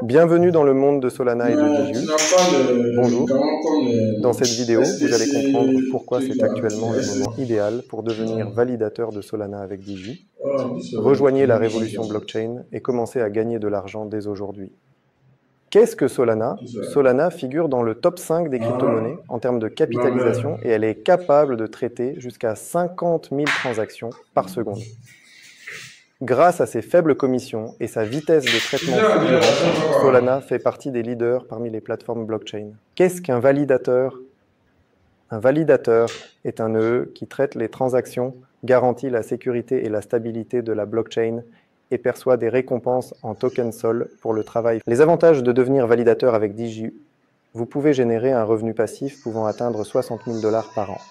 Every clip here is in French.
Bienvenue dans le monde de Solana et de Mais tu Diju. n'as pas Bonjour. comme Dans cette vidéo, vous allez comprendre pourquoi c'est actuellement le STC. moment idéal pour devenir validateur de Solana avec Diju. Oh, Rejoignez la révolution blockchain et commencez à gagner de l'argent dès aujourd'hui. Qu'est-ce que Solana? Solana figure dans le top 5 des crypto-monnaies en termes de capitalisation et elle est capable de traiter jusqu'à 50 000 transactions par seconde. Grâce à ses faibles commissions et sa vitesse de traitement fulgurante, Solana fait partie des leaders parmi les plateformes blockchain. Qu'est-ce qu'un validateur? Un validateur est un nœud qui traite les transactions, garantit la sécurité et la stabilité de la blockchain et perçoit des récompenses en token Sol pour le travail. Les avantages de devenir validateur avec Diju: vous pouvez générer un revenu passif pouvant atteindre 60 000 $ par an.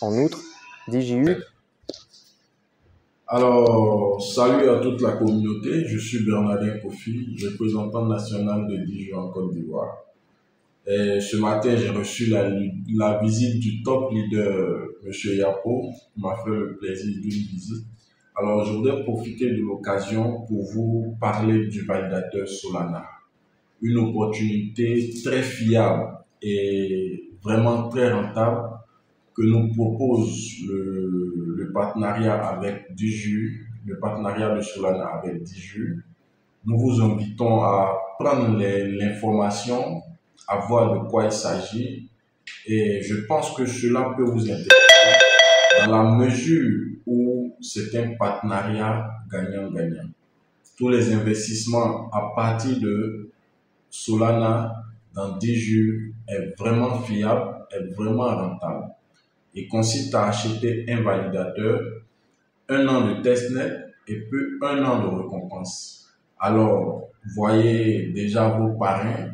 En outre, Diju... Alors, salut à toute la communauté, je suis Bernardin Kofi, représentant national de Diju en Côte d'Ivoire. Et ce matin, j'ai reçu la visite du top leader, M. Yapo, qui m'a fait le plaisir d'une visite. Alors, je voudrais profiter de l'occasion pour vous parler du validateur Solana. Une opportunité très fiable et vraiment très rentable que nous propose le partenariat avec Diju, le partenariat de Solana avec Diju. Nous vous invitons à prendre l'information, à voir de quoi il s'agit, et je pense que cela peut vous intéresser dans la mesure où c'est un partenariat gagnant-gagnant. Tous les investissements à partir de Solana dans Diju est vraiment fiable, est vraiment rentable. Il consiste à acheter un validateur, 1 an de testnet et puis 1 an de récompense. Alors, voyez déjà vos parrains,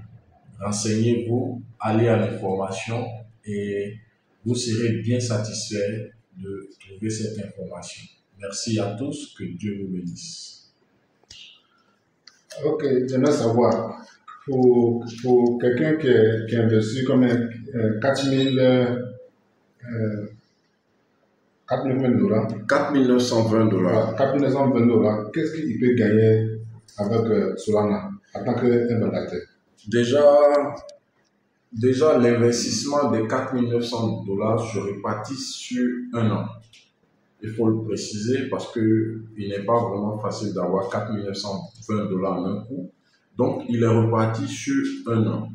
renseignez-vous, allez à l'information et vous serez bien satisfait de trouver cette information. Merci à tous, que Dieu vous bénisse. Ok, j'aimerais savoir, pour quelqu'un qui investit comme 4 920 $, 4 920 $. 4 920 $, qu'est-ce qu'il peut gagner avec Solana en tant que validateur? Déjà l'investissement de 4 900 $ se répartit sur 1 an. Il faut le préciser parce qu'il n'est pas vraiment facile d'avoir 4 920 $ en un coup. Donc, il est reparti sur 1 an.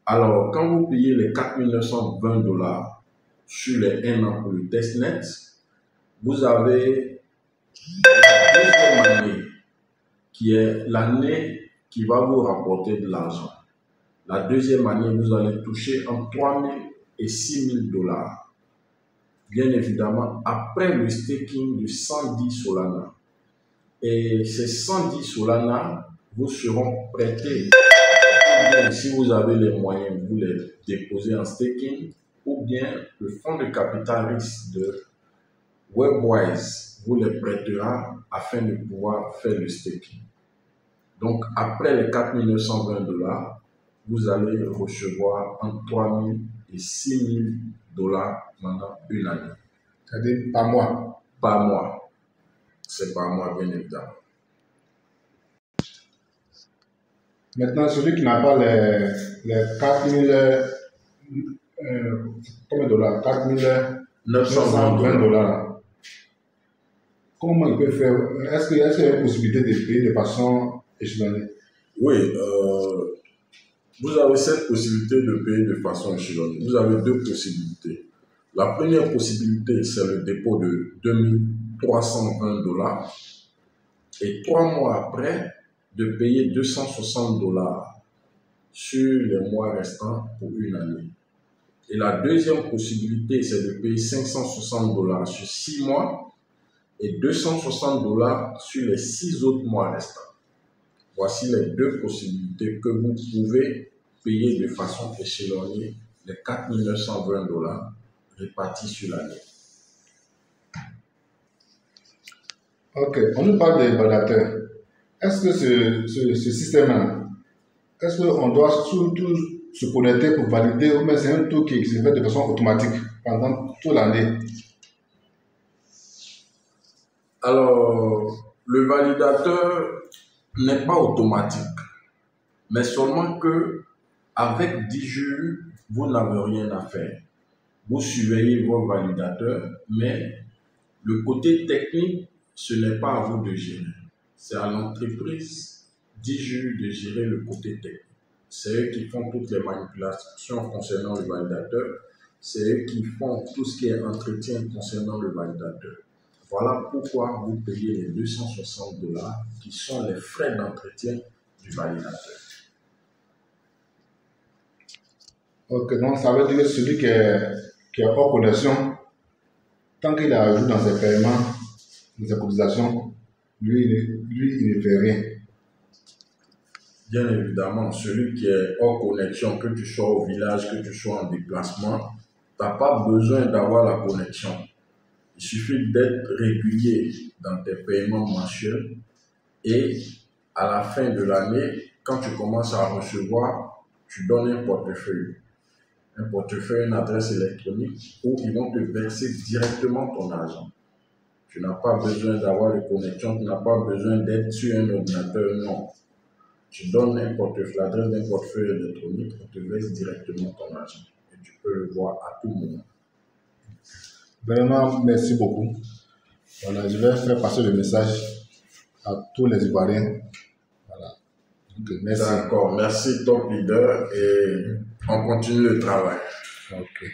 Alors, quand vous payez les 4 920 $ sur les 1 an pour le testnet, vous avez la deuxième année qui est l'année qui va vous rapporter de l'argent. La deuxième année, vous allez toucher entre 3 000 et 6 000 $. Bien évidemment, après le staking de 110 Solana. Et ces 110 Solana vous seront prêtés. Ou bien, si vous avez les moyens, vous les déposez en staking, ou bien le fonds de capital risque de Webwise vous les prêtera afin de pouvoir faire le staking. Donc, après les 4 920 $, vous allez recevoir entre 3 000 et 6 000 $ pendant une année. C'est-à-dire par mois? Par mois. C'est par mois, bien évidemment. Maintenant, celui qui n'a pas les 4 000, combien de dollars? 4 920 $. Comment il peut faire? Est-ce qu'il y a une possibilité de payer de façon échelonnée? Oui, vous avez cette possibilité de payer de façon échelonnée. Vous avez deux possibilités. La première possibilité, c'est le dépôt de 2320 $ et 3 mois après, de payer 260 $ sur les mois restants pour une année. Et la deuxième possibilité, c'est de payer 560 $ sur 6 mois et 260 $ sur les 6 autres mois restants. Voici les deux possibilités que vous pouvez payer de façon échelonnée les 4 920 $ répartis sur l'année. Ok, on nous parle des validateurs. Est-ce que ce système-là, est-ce qu'on doit surtout se connecter pour valider ou bien c'est un truc qui se fait de façon automatique pendant toute l'année? Alors, le validateur n'est pas automatique. Mais seulement que avec DIJU, vous n'avez rien à faire. Vous surveillez vos validateurs, mais le côté technique, ce n'est pas à vous de gérer. C'est à l'entreprise DIJU de gérer le côté technique. C'est eux qui font toutes les manipulations concernant le validateur. C'est eux qui font tout ce qui est entretien concernant le validateur. Voilà pourquoi vous payez les $260 qui sont les frais d'entretien du validateur. Ok, donc ça veut dire que celui qui est hors connexion, tant qu'il ajoute dans ses paiements, dans ses cotisations, lui, il ne fait rien. Bien évidemment, celui qui est hors connexion, que tu sois au village, que tu sois en déplacement, tu n'as pas besoin d'avoir la connexion. Il suffit d'être régulier dans tes paiements mensuels et à la fin de l'année, quand tu commences à recevoir, tu donnes un portefeuille, une adresse électronique où ils vont te verser directement ton argent. Tu n'as pas besoin d'avoir de connexion, tu n'as pas besoin d'être sur un ordinateur, non. Tu donnes l'adresse d'un portefeuille électronique, on te verse directement ton argent et tu peux le voir à tout moment. Vraiment, merci beaucoup. Voilà, je vais faire passer le message à tous les Ivoiriens. Voilà. Donc, merci. D'accord, merci Top Leader et on continue le travail. Ok.